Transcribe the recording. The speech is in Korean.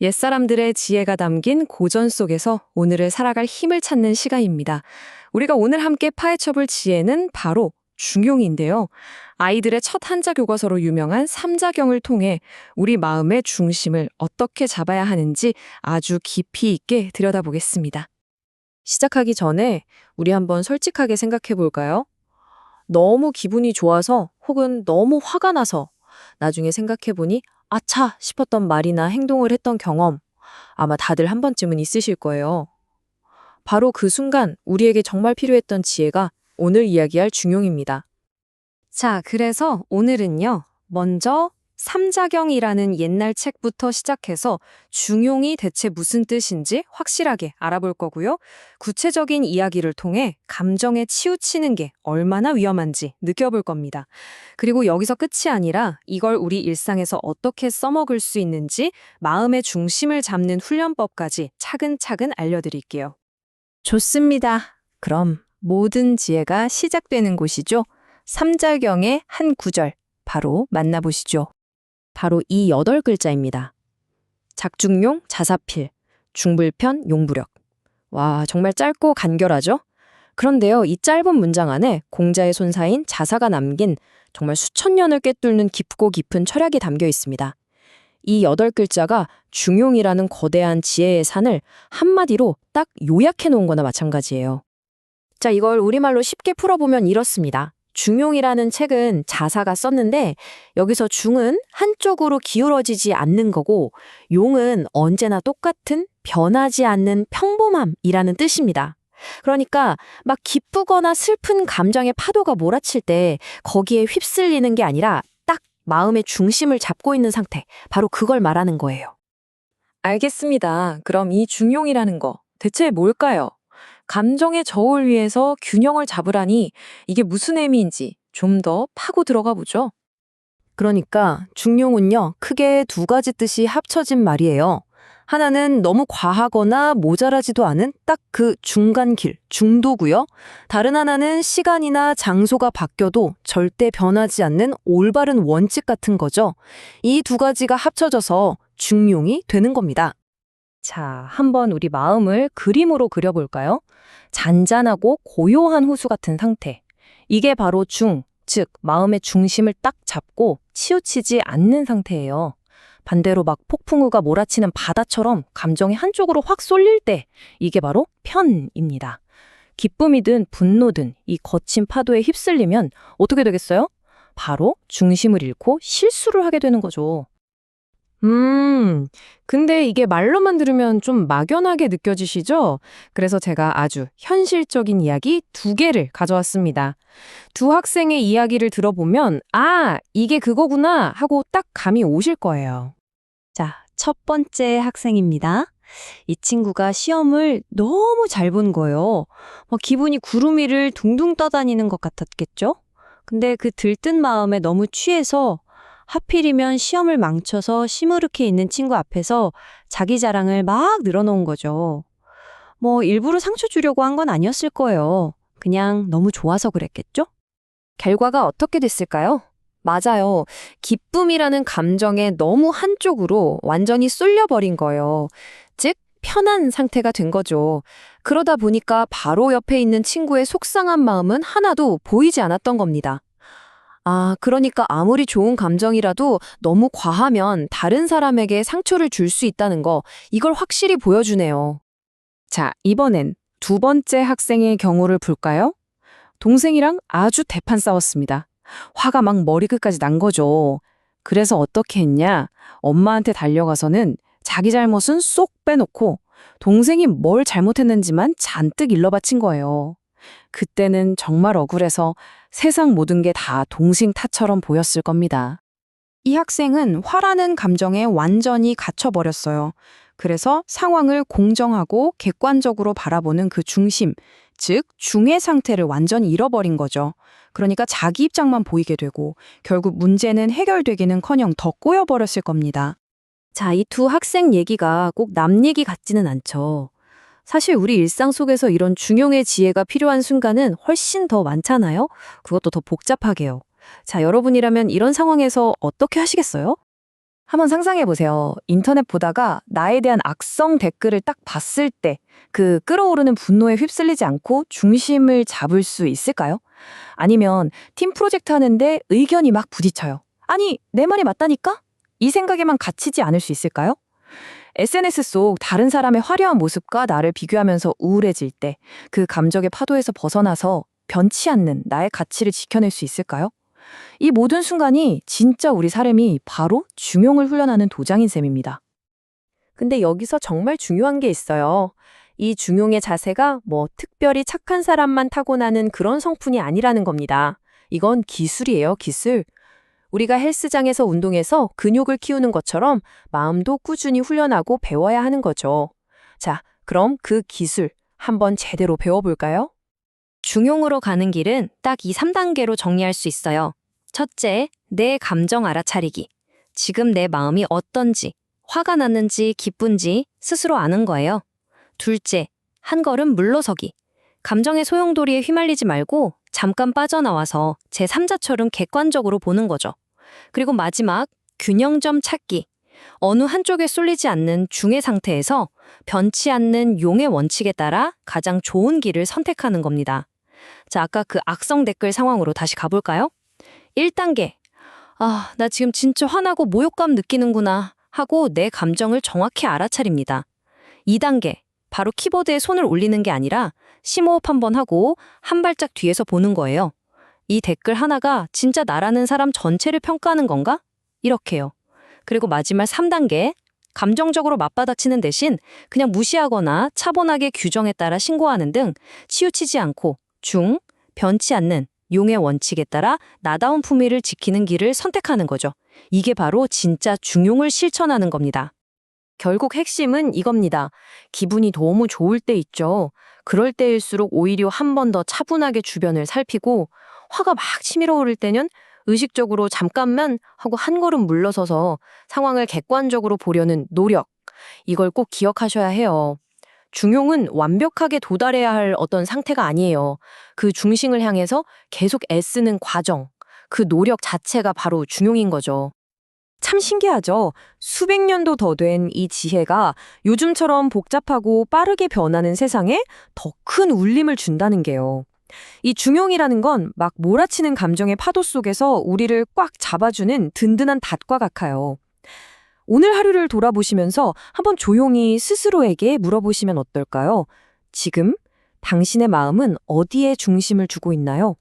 옛사람들의 지혜가 담긴 고전 속에서 오늘을 살아갈 힘을 찾는 시간입니다. 우리가 오늘 함께 파헤쳐볼 지혜는 바로 중용인데요. 아이들의 첫 한자 교과서로 유명한 삼자경을 통해 우리 마음의 중심을 어떻게 잡아야 하는지 아주 깊이 있게 들여다보겠습니다. 시작하기 전에 우리 한번 솔직하게 생각해 볼까요? 너무 기분이 좋아서 혹은 너무 화가 나서 나중에 생각해 보니 아차 싶었던 말이나 행동을 했던 경험 아마 다들 한 번쯤은 있으실 거예요. 바로 그 순간 우리에게 정말 필요했던 지혜가 오늘 이야기할 중용입니다. 자, 그래서 오늘은요. 먼저 삼자경이라는 옛날 책부터 시작해서 중용이 대체 무슨 뜻인지 확실하게 알아볼 거고요. 구체적인 이야기를 통해 감정에 치우치는 게 얼마나 위험한지 느껴볼 겁니다. 그리고 여기서 끝이 아니라 이걸 우리 일상에서 어떻게 써먹을 수 있는지 마음의 중심을 잡는 훈련법까지 차근차근 알려드릴게요. 좋습니다. 그럼 모든 지혜가 시작되는 곳이죠. 삼자경의 한 구절 바로 만나보시죠. 바로 이 8글자입니다. 작중용, 자사필, 중불편, 용부력. 와, 정말 짧고 간결하죠? 그런데요, 이 짧은 문장 안에 공자의 손사인 자사가 남긴 정말 수천 년을 꿰뚫는 깊고 깊은 철학이 담겨 있습니다. 이 8글자가 중용이라는 거대한 지혜의 산을 한마디로 딱 요약해 놓은 거나 마찬가지예요. 자, 이걸 우리말로 쉽게 풀어보면 이렇습니다. 중용이라는 책은 자사가 썼는데 여기서 중은 한쪽으로 기울어지지 않는 거고 용은 언제나 똑같은 변하지 않는 평범함이라는 뜻입니다. 그러니까 막 기쁘거나 슬픈 감정의 파도가 몰아칠 때 거기에 휩쓸리는 게 아니라 딱 마음의 중심을 잡고 있는 상태, 바로 그걸 말하는 거예요. 알겠습니다. 그럼 이 중용이라는 거 대체 뭘까요? 감정의 저울 위에서 균형을 잡으라니 이게 무슨 의미인지 좀 더 파고 들어가 보죠. 그러니까 중용은요, 크게 두 가지 뜻이 합쳐진 말이에요. 하나는 너무 과하거나 모자라지도 않은 딱 그 중간 길, 중도고요. 다른 하나는 시간이나 장소가 바뀌어도 절대 변하지 않는 올바른 원칙 같은 거죠. 이 두 가지가 합쳐져서 중용이 되는 겁니다. 자, 한번 우리 마음을 그림으로 그려볼까요? 잔잔하고 고요한 호수 같은 상태. 이게 바로 중, 즉 마음의 중심을 딱 잡고 치우치지 않는 상태예요. 반대로 막 폭풍우가 몰아치는 바다처럼 감정이 한쪽으로 확 쏠릴 때 이게 바로 편입니다. 기쁨이든 분노든 이 거친 파도에 휩쓸리면 어떻게 되겠어요? 바로 중심을 잃고 실수를 하게 되는 거죠. 근데 이게 말로만 들으면 좀 막연하게 느껴지시죠? 그래서 제가 아주 현실적인 이야기 2개를 가져왔습니다. 두 학생의 이야기를 들어보면, 아, 이게 그거구나 하고 딱 감이 오실 거예요. 자, 첫 번째 학생입니다. 이 친구가 시험을 너무 잘 본 거예요. 기분이 구름 위를 둥둥 떠다니는 것 같았겠죠? 근데 그 들뜬 마음에 너무 취해서 하필이면 시험을 망쳐서 시무룩해 있는 친구 앞에서 자기 자랑을 막 늘어놓은 거죠. 일부러 상처 주려고 한 건 아니었을 거예요. 그냥 너무 좋아서 그랬겠죠? 결과가 어떻게 됐을까요? 맞아요. 기쁨이라는 감정에 너무 한쪽으로 완전히 쏠려버린 거예요. 즉, 편한 상태가 된 거죠. 그러다 보니까 바로 옆에 있는 친구의 속상한 마음은 하나도 보이지 않았던 겁니다. 아, 그러니까 아무리 좋은 감정이라도 너무 과하면 다른 사람에게 상처를 줄 수 있다는 거, 이걸 확실히 보여주네요. 자, 이번엔 두 번째 학생의 경우를 볼까요? 동생이랑 아주 대판 싸웠습니다. 화가 막 머리끝까지 난 거죠. 그래서 어떻게 했냐? 엄마한테 달려가서는 자기 잘못은 쏙 빼놓고 동생이 뭘 잘못했는지만 잔뜩 일러바친 거예요. 그때는 정말 억울해서 세상 모든 게 다 동생 탓처럼 보였을 겁니다. 이 학생은 화라는 감정에 완전히 갇혀버렸어요. 그래서 상황을 공정하고 객관적으로 바라보는 그 중심, 즉 중의 상태를 완전히 잃어버린 거죠. 그러니까 자기 입장만 보이게 되고 결국 문제는 해결되기는커녕 더 꼬여버렸을 겁니다. 자, 이 두 학생 얘기가 꼭 남 얘기 같지는 않죠. 사실 우리 일상 속에서 이런 중용의 지혜가 필요한 순간은 훨씬 더 많잖아요? 그것도 더 복잡하게요. 자, 여러분이라면 이런 상황에서 어떻게 하시겠어요? 한번 상상해 보세요. 인터넷 보다가 나에 대한 악성 댓글을 딱 봤을 때 그 끓어오르는 분노에 휩쓸리지 않고 중심을 잡을 수 있을까요? 아니면 팀 프로젝트 하는데 의견이 막 부딪혀요. 아니, 내 말이 맞다니까? 이 생각에만 갇히지 않을 수 있을까요? SNS 속 다른 사람의 화려한 모습과 나를 비교하면서 우울해질 때 그 감정의 파도에서 벗어나서 변치 않는 나의 가치를 지켜낼 수 있을까요? 이 모든 순간이 진짜 우리 삶이 바로 중용을 훈련하는 도장인 셈입니다. 근데 여기서 정말 중요한 게 있어요. 이 중용의 자세가 뭐 특별히 착한 사람만 타고나는 그런 성품이 아니라는 겁니다. 이건 기술이에요, 기술. 우리가 헬스장에서 운동해서 근육을 키우는 것처럼 마음도 꾸준히 훈련하고 배워야 하는 거죠. 자, 그럼 그 기술 한번 제대로 배워볼까요? 중용으로 가는 길은 딱 이 3단계로 정리할 수 있어요. 첫째, 내 감정 알아차리기. 지금 내 마음이 어떤지, 화가 났는지 기쁜지 스스로 아는 거예요. 둘째, 한 걸음 물러서기. 감정의 소용돌이에 휘말리지 말고 잠깐 빠져나와서 제3자처럼 객관적으로 보는 거죠. 그리고 마지막, 균형점 찾기. 어느 한쪽에 쏠리지 않는 중의 상태에서 변치 않는 용의 원칙에 따라 가장 좋은 길을 선택하는 겁니다. 자, 아까 그 악성 댓글 상황으로 다시 가볼까요? 1단계. 아, 나 지금 진짜 화나고 모욕감 느끼는구나 하고 내 감정을 정확히 알아차립니다. 2단계. 바로 키보드에 손을 올리는 게 아니라 심호흡 한번 하고 한 발짝 뒤에서 보는 거예요. 이 댓글 하나가 진짜 나라는 사람 전체를 평가하는 건가? 이렇게요. 그리고 마지막 3단계. 감정적으로 맞받아치는 대신 그냥 무시하거나 차분하게 규정에 따라 신고하는 등 치우치지 않고 변치 않는 용의 원칙에 따라 나다운 품위를 지키는 길을 선택하는 거죠. 이게 바로 진짜 중용을 실천하는 겁니다. 결국 핵심은 이겁니다. 기분이 너무 좋을 때 있죠. 그럴 때일수록 오히려 한 번 더 차분하게 주변을 살피고 화가 막 치밀어 오를 때는 의식적으로 잠깐만 하고 한 걸음 물러서서 상황을 객관적으로 보려는 노력. 이걸 꼭 기억하셔야 해요. 중용은 완벽하게 도달해야 할 어떤 상태가 아니에요. 그 중심을 향해서 계속 애쓰는 과정, 그 노력 자체가 바로 중용인 거죠. 참 신기하죠? 수백 년도 더 된 이 지혜가 요즘처럼 복잡하고 빠르게 변하는 세상에 더 큰 울림을 준다는 게요. 이 중용이라는 건 막 몰아치는 감정의 파도 속에서 우리를 꽉 잡아주는 든든한 닷과 같아요. 오늘 하루를 돌아보시면서 한번 조용히 스스로에게 물어보시면 어떨까요? 지금 당신의 마음은 어디에 중심을 주고 있나요?